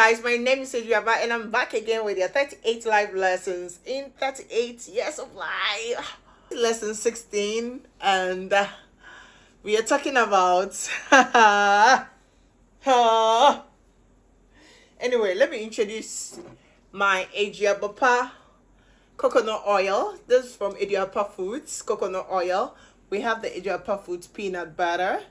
guys, my name is Adriaba and I'm back again with your 38 life lessons in 38 years of life. Lesson 16, and we are talking about anyway, let me introduce my Adriaba coconut oil. This is from Adriaba Foods coconut oil. We have the Adriaba Foods peanut butter.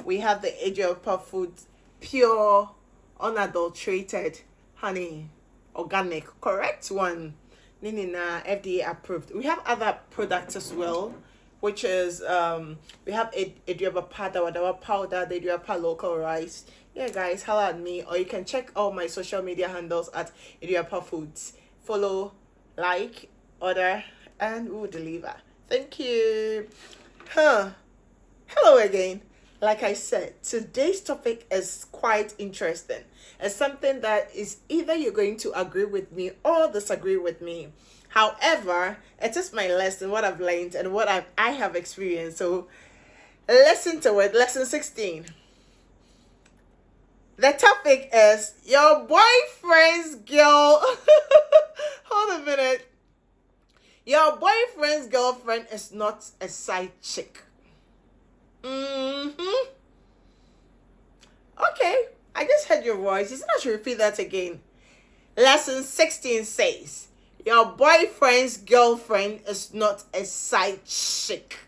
We have the Adriaba Foods pure unadulterated honey, organic, correct one. Nina FDA approved. We have other products as well, which is we have Adriaba powder, the Adriaba local rice. Yeah, guys, holla at me, or you can check all my social media handles at Adriaba Foods. Follow, like, order, and we will deliver. Thank you. Hello again. Like I said, today's topic is quite interesting. It's something that is either you're going to agree with me or disagree with me. However, it is my lesson, what I've learned and what I have experienced. So listen to it. Lesson 16. The topic is your boyfriend's girl. Hold a minute. Your boyfriend's girlfriend is not a side chick. Okay, I just heard your voice. You not to repeat that again. Lesson 16 says, your boyfriend's girlfriend is not a side chick.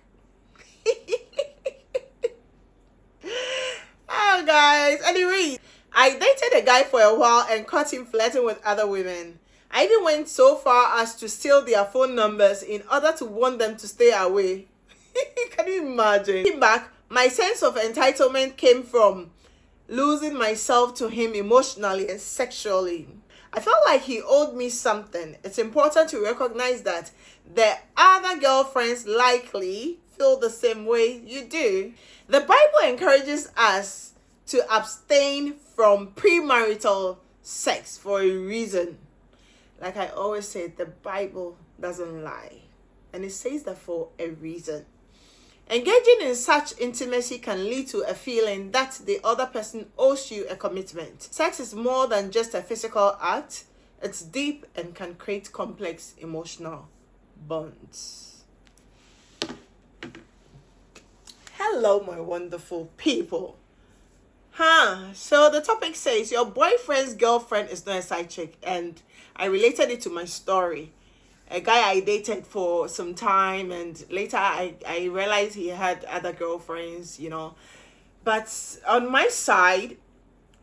Oh, guys. Anyway, I dated a guy for a while and caught him flirting with other women. I even went so far as to steal their phone numbers in order to warn them to stay away. Can you imagine? Looking back, my sense of entitlement came from losing myself to him emotionally and sexually. I felt like he owed me something. It's important to recognize that the other girlfriends likely feel the same way you do. The Bible encourages us to abstain from premarital sex for a reason. Like I always say, the Bible doesn't lie. And it says that for a reason. Engaging in such intimacy can lead to a feeling that the other person owes you a commitment. Sex is more than just a physical act. It's deep and can create complex emotional bonds. Hello, my wonderful people. So the topic says your boyfriend's girlfriend is not a side chick, and I related it to my story. A guy I dated for some time, and later I realized he had other girlfriends, But on my side,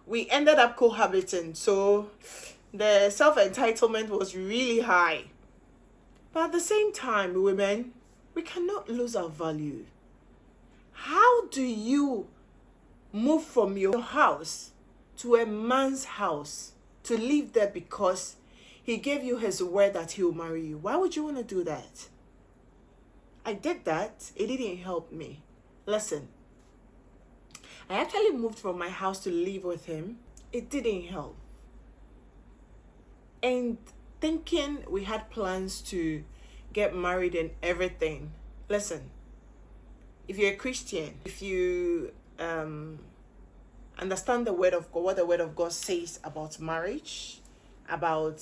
we ended up cohabiting. So the self-entitlement was really high. But at the same time, women, we cannot lose our value. How do you move from your house to a man's house to live there because he gave you his word that he'll marry you? Why would you want to do that? I did that. It didn't help me. Listen, I actually moved from my house to live with him. It didn't help. And thinking we had plans to get married and everything. Listen, if you're a Christian, if you understand the word of God, what the word of God says about marriage, about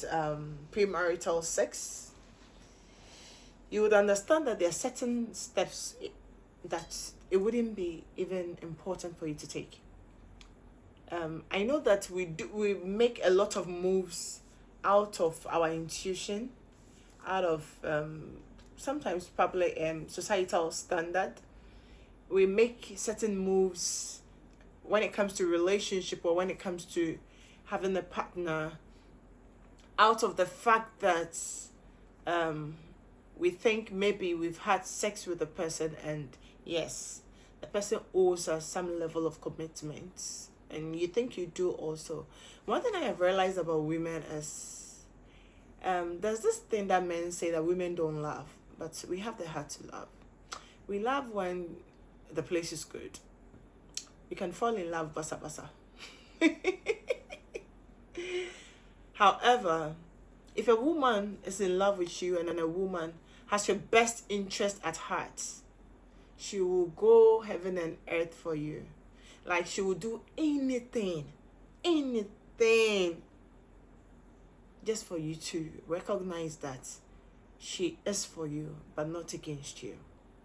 premarital sex, you would understand that there are certain steps that it wouldn't be even important for you to take. I know that we make a lot of moves out of our intuition, out of sometimes probably societal standard. We make certain moves when it comes to relationship or when it comes to having a partner, out of the fact that we think maybe we've had sex with the person, and yes, the person owes us some level of commitment, and you think you do also. One thing I have realized about women is there's this thing that men say that women don't love, but we have the heart to love. We love when the place is good. We can fall in love basa basa. However, if a woman is in love with you and a woman has your best interest at heart, she will go heaven and earth for you. Like, she will do anything just for you to recognize that she is for you, but not against you.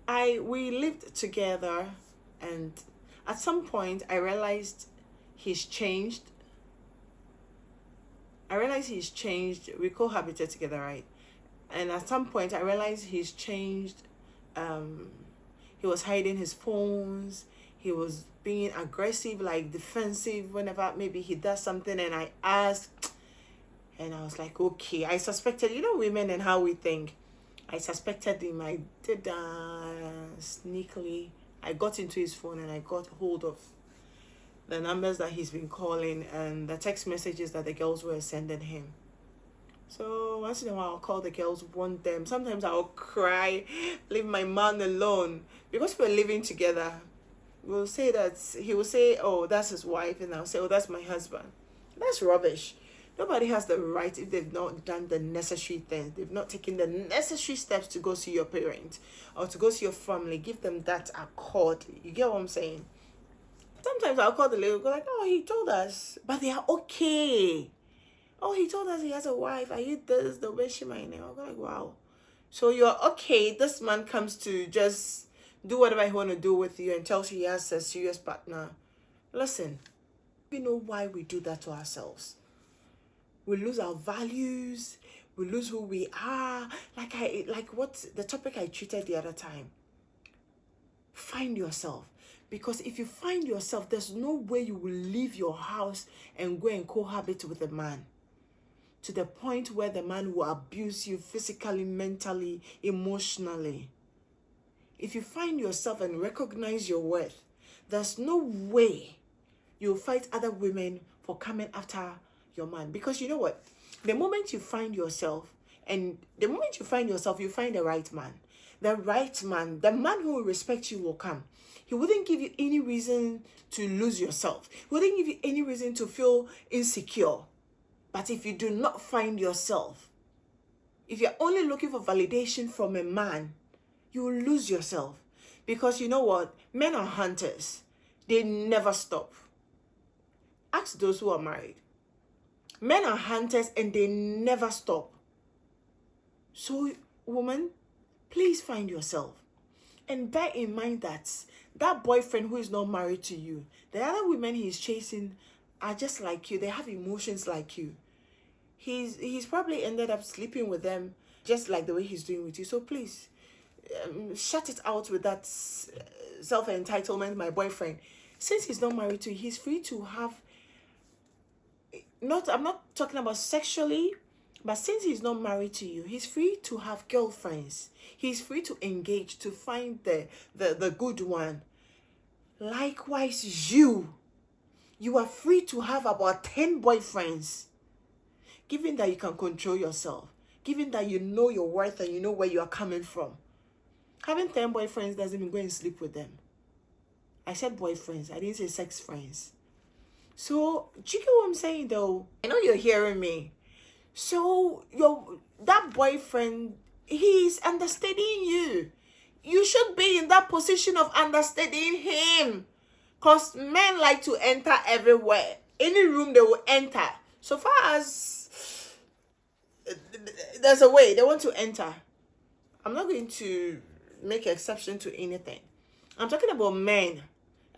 We lived together, and at some point I realized he's changed. We cohabited together, right? And at some point I realized he's changed. He was hiding his phones. He was being aggressive, like defensive whenever maybe he does something, and I asked, and I was like, okay. I suspected, women and how we think. I suspected him. I did sneakily. I got into his phone and I got hold of the numbers that he's been calling and the text messages that the girls were sending him. So once in a while I'll call the girls, warn them. Sometimes I'll cry, leave my man alone. Because we're living together, we'll say that, he will say, oh, that's his wife, and I'll say, oh, that's my husband. That's rubbish. Nobody has the right, if they've not done the necessary things, they've not taken the necessary steps to go see your parents or to go see your family, give them that accord. You get what I'm saying? Sometimes I'll call the lady, go like, oh, he told us, but they are okay. Oh, he told us he has a wife. Are you this? The way she might know. I'll go like, wow. So you're okay. This man comes to just do whatever he want to do with you and tells you he has a serious partner. Listen, we know why we do that to ourselves. We lose our values. We lose who we are. Like what the topic I treated the other time. Find yourself. Because if you find yourself, there's no way you will leave your house and go and cohabit with a man. To the point where the man will abuse you physically, mentally, emotionally. If you find yourself and recognize your worth, there's no way you'll fight other women for coming after your man. Because you know what? The moment you find yourself, you find the right man. The right man, the man who will respect you will come. He wouldn't give you any reason to lose yourself. He wouldn't give you any reason to feel insecure. But if you do not find yourself, if you're only looking for validation from a man, you will lose yourself. Because you know what? Men are hunters. They never stop. Ask those who are married. Men are hunters and they never stop. So, woman, please find yourself. And bear in mind that that boyfriend who is not married to you, the other women he's chasing are just like you. They have emotions like you. He's probably ended up sleeping with them just like the way he's doing with you. So please, shut it out with that self-entitlement, my boyfriend. Since he's not married to you, he's free to have, I'm not talking about sexually, but since he's not married to you, he's free to have girlfriends. He's free to engage, to find the good one. Likewise, you are free to have about 10 boyfriends. Given that you can control yourself, given that you know your worth and you know where you are coming from. Having 10 boyfriends doesn't mean go and sleep with them. I said boyfriends, I didn't say sex friends. So, do you get what I'm saying though? I know you're hearing me. So, that boyfriend, he's understudying you. You should be in that position of understudying him. Because men like to enter everywhere. Any room they will enter. So far as there's a way they want to enter, I'm not going to make an exception to anything. I'm talking about men,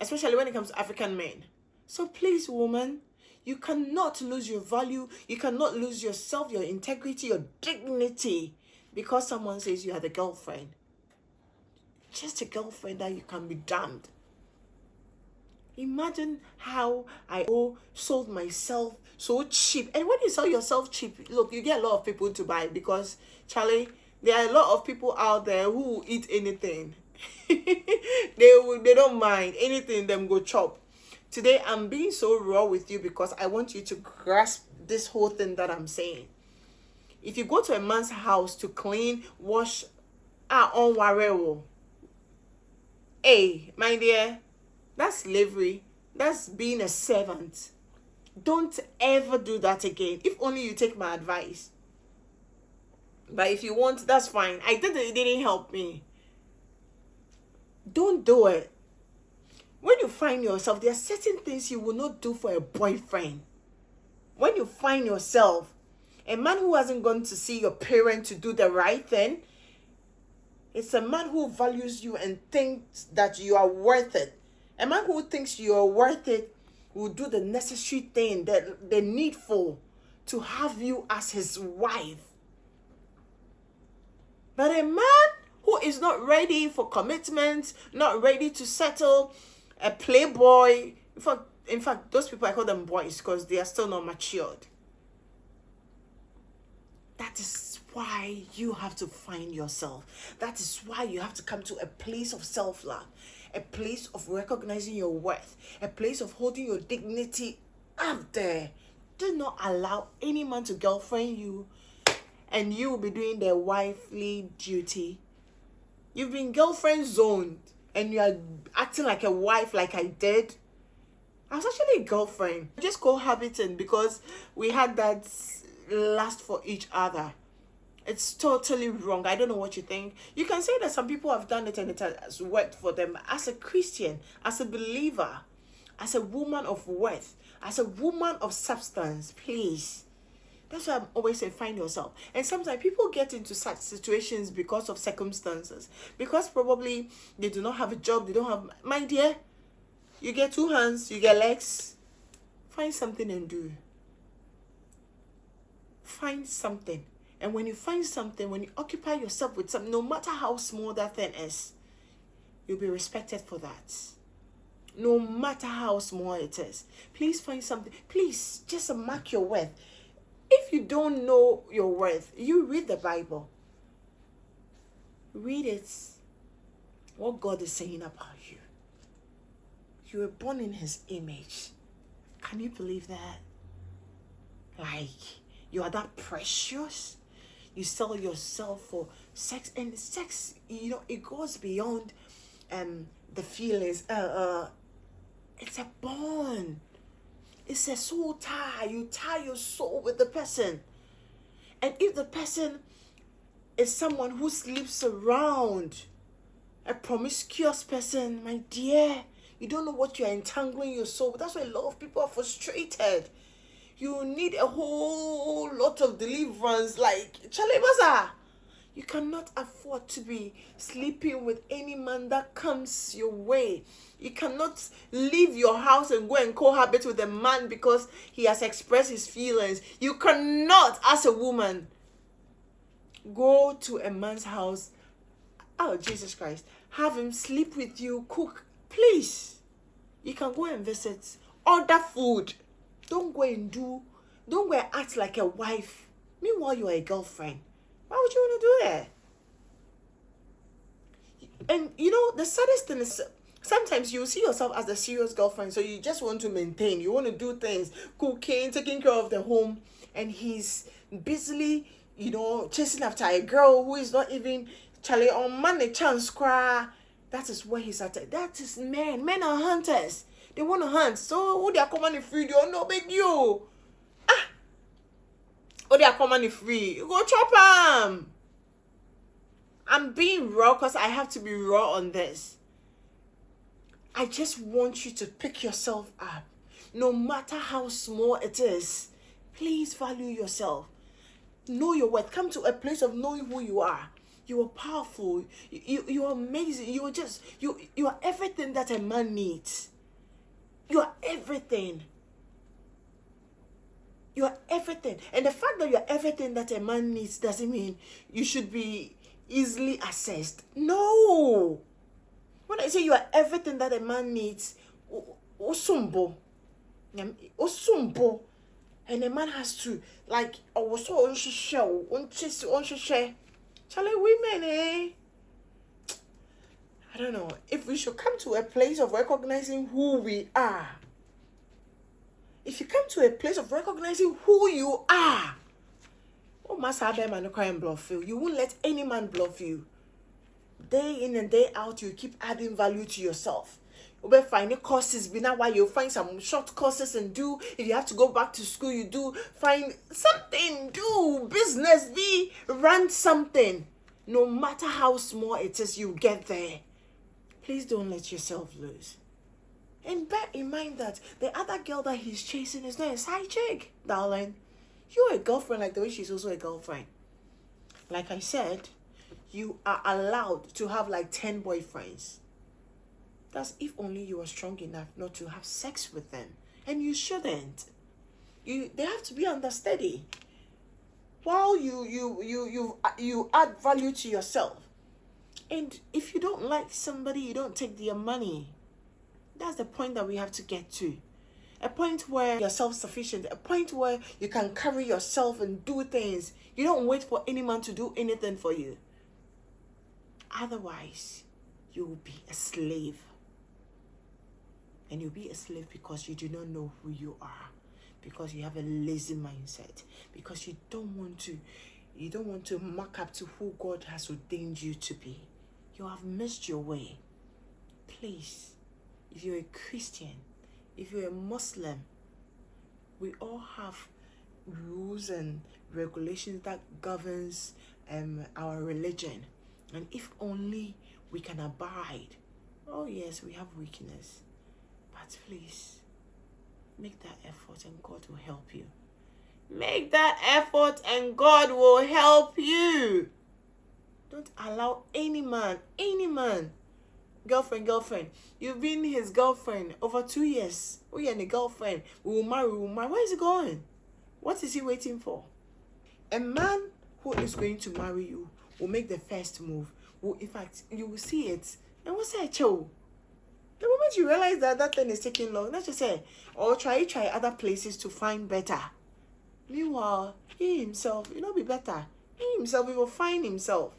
especially when it comes to African men. So please, woman, you cannot lose your value. You cannot lose yourself, your integrity, your dignity because someone says you had a girlfriend. Just a girlfriend that you can be damned. Imagine how I sold myself so cheap. And when you sell yourself cheap, look, you get a lot of people to buy because, Charlie, there are a lot of people out there who eat anything. They don't mind anything, them go chop. Today, I'm being so raw with you because I want you to grasp this whole thing that I'm saying. If you go to a man's house to clean, wash, on wareo, hey, my dear, that's slavery. That's being a servant. Don't ever do that again. If only you take my advice. But if you want, that's fine. I did it didn't help me. Don't do it. When you find yourself, there are certain things you will not do for a boyfriend. When you find yourself A man who hasn't gone to see your parent to do the right thing, it's a man who values you and thinks that you are worth it. A man who thinks you are worth it will do the necessary thing, the needful, to have you as his wife. But a man who is not ready for commitment, not ready to settle, a playboy. In fact, those people, I call them boys because they are still not matured. That is why you have to find yourself. That is why you have to come to a place of self-love, a place of recognizing your worth, a place of holding your dignity up there. Do not allow any man to girlfriend you and you will be doing the wifely duty. You've been girlfriend zoned and you are acting like a wife like I did. I was actually a girlfriend. Just cohabiting because we had that lust for each other. It's totally wrong. I don't know what you think. You can say that some people have done it and it has worked for them. As a Christian, as a believer, as a woman of worth, as a woman of substance, please. That's why I'm always saying find yourself. And sometimes people get into such situations because of circumstances. Because probably they do not have a job, they don't have... My dear, you get 2 hands, you get legs. Find something and do. Find something. And when you find something, when you occupy yourself with something, no matter how small that thing is, you'll be respected for that. No matter how small it is. Please find something. Please, just mark your worth. If you don't know your worth, you read the Bible. Read it. What God is saying about you. You were born in his image. Can you believe that? Like, you are that precious. You sell yourself for sex. And sex, you know, it goes beyond the feelings. It's a bond. It's a soul tie. You tie your soul with the person. And if the person is someone who sleeps around, a promiscuous person, my dear, you don't know what you're entangling your soul with. That's why a lot of people are frustrated. You need a whole lot of deliverance. Like, Charlie Baza, you cannot afford to be sleeping with any man that comes your way. You cannot leave your house and go and cohabit with a man because he has expressed his feelings. You cannot, as a woman, go to a man's house. Oh, Jesus Christ. Have him sleep with you, cook. Please. You can go and visit. Order food. Don't go and act like a wife. Meanwhile, you're a girlfriend. Why would you want to do that? And you know, the saddest thing is sometimes you see yourself as the serious girlfriend, so you just want to maintain. You want to do things, cooking, taking care of the home, and he's busily, you know, chasing after a girl who is not even Charlie on money chance cry. That is where he's at. That is men. Men are hunters. They want to hunt. So who they are coming free? You don't know big you. Oh, they are coming free. You go chop them. I'm being raw because I have to be raw on this. I just want you to pick yourself up. No matter how small it is, please value yourself. Know your worth. Come to a place of knowing who you are. You are powerful. You are amazing. You are everything that a man needs. You are everything. You are everything. And the fact that you are everything that a man needs doesn't mean you should be easily assessed. No. When I say you are everything that a man needs, osumbo. And a man has to, like, Charlie, women, I don't know. If we should come to a place of recognizing who we are. If you come to a place of recognizing who you are, oh, must have them and cry and bluff you. You won't let any man bluff you. Day in and day out, you keep adding value to yourself. You'll be finding courses, be now why you find some short courses and do. If you have to go back to school, you do. Find something, do business, run something. No matter how small it is, you get there. Please don't let yourself lose. And bear in mind that the other girl that he's chasing is not a side chick, darling. You're a girlfriend like the way she's also a girlfriend. Like I said, you are allowed to have like 10 boyfriends. That's if only you are strong enough not to have sex with them. And you shouldn't. They have to be understudy. While you add value to yourself. And if you don't like somebody, you don't take their money. That's the point that we have to get to. A point where you're self-sufficient. A point where you can carry yourself and do things. You don't wait for any man to do anything for you. Otherwise, you will be a slave. And you'll be a slave because you do not know who you are. Because you have a lazy mindset. Because you don't want to mark up to who God has ordained you to be. You have missed your way. Please, if you're a Christian, if you're a Muslim, we all have rules and regulations that governs our religion. And if only we can abide. Oh yes, we have weakness. But please, make that effort and God will help you. Make that effort and God will help you. Don't allow any man, girlfriend, you've been his girlfriend over 2 years. Oh, you're a girlfriend. We will marry. Where is he going? What is he waiting for? A man who is going to marry you will make the first move. In fact, you will see it. And what's that, Joe? The moment you realize that thing is taking long, let's just say, or try other places to find better. Meanwhile, he himself, will not be better. He himself, he will find himself.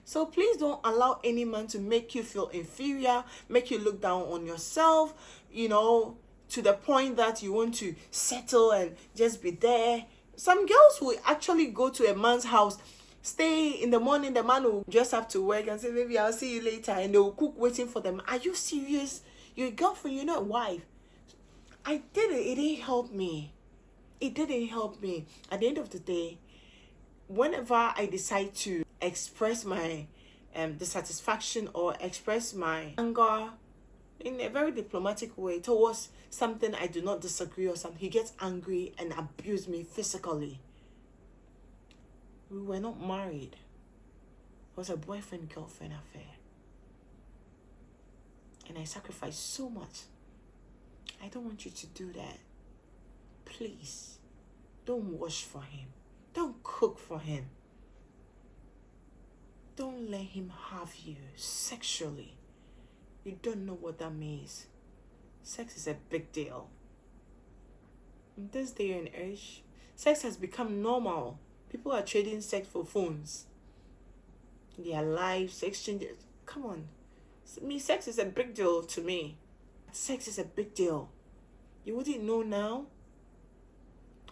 So please don't allow any man to make you feel inferior, make you look down on yourself, to the point that you want to settle and just be there. Some girls will actually go to a man's house, stay in the morning, the man will just have to work and say, maybe I'll see you later, and they will cook waiting for them. Are you serious? You're a girlfriend, you're not a wife. I did it. It didn't help me. It didn't help me. At the end of the day, whenever I decide to express my dissatisfaction or express my anger in a very diplomatic way towards something I do not disagree or something, he gets angry and abused me physically. We were not married. It was a boyfriend-girlfriend affair. And I sacrificed so much. I don't want you to do that. Please, don't wash for him. Don't cook for him. Don't let him have you sexually. You don't know what that means. Sex is a big deal. In this day and age, sex has become normal. People are trading sex for phones. Their lives, exchanges. Come on. Sex is a big deal to me. Sex is a big deal. You wouldn't know now.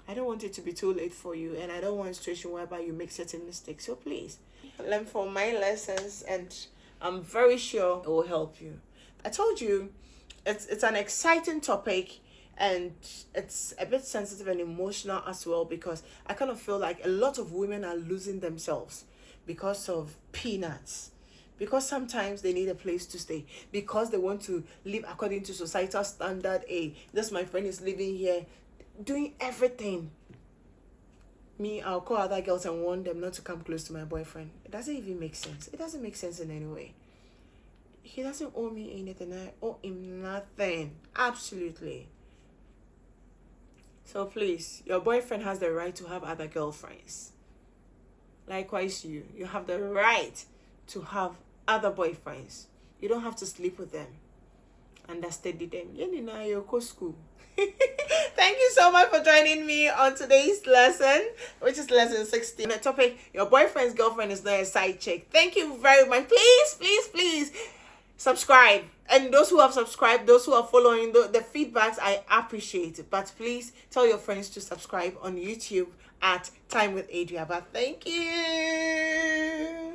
I don't want it to be too late for you, and I don't want a situation whereby you make certain mistakes. So please, learn from my lessons, and I'm very sure it will help you. I told you, it's an exciting topic, and it's a bit sensitive and emotional as well, because I kind of feel like a lot of women are losing themselves because of peanuts. Because sometimes they need a place to stay. Because they want to live according to societal standard. Hey, this my friend is living here, doing everything. Me, I'll call other girls and warn them not to come close to my boyfriend. It doesn't even make sense. It doesn't make sense in any way. He doesn't owe me anything. I owe him nothing. Absolutely. So please, your boyfriend has the right to have other girlfriends. Likewise, you have the right to have other boyfriends. You don't have to sleep with them. Understudy them. School. Thank you so much for joining me on today's lesson, which is lesson 16. The topic, your boyfriend's girlfriend is not a side chick. Thank you very much. Please subscribe. And those who have subscribed, those who are following the feedbacks, I appreciate it. But please tell your friends to subscribe on YouTube at Time with Adria. But thank you.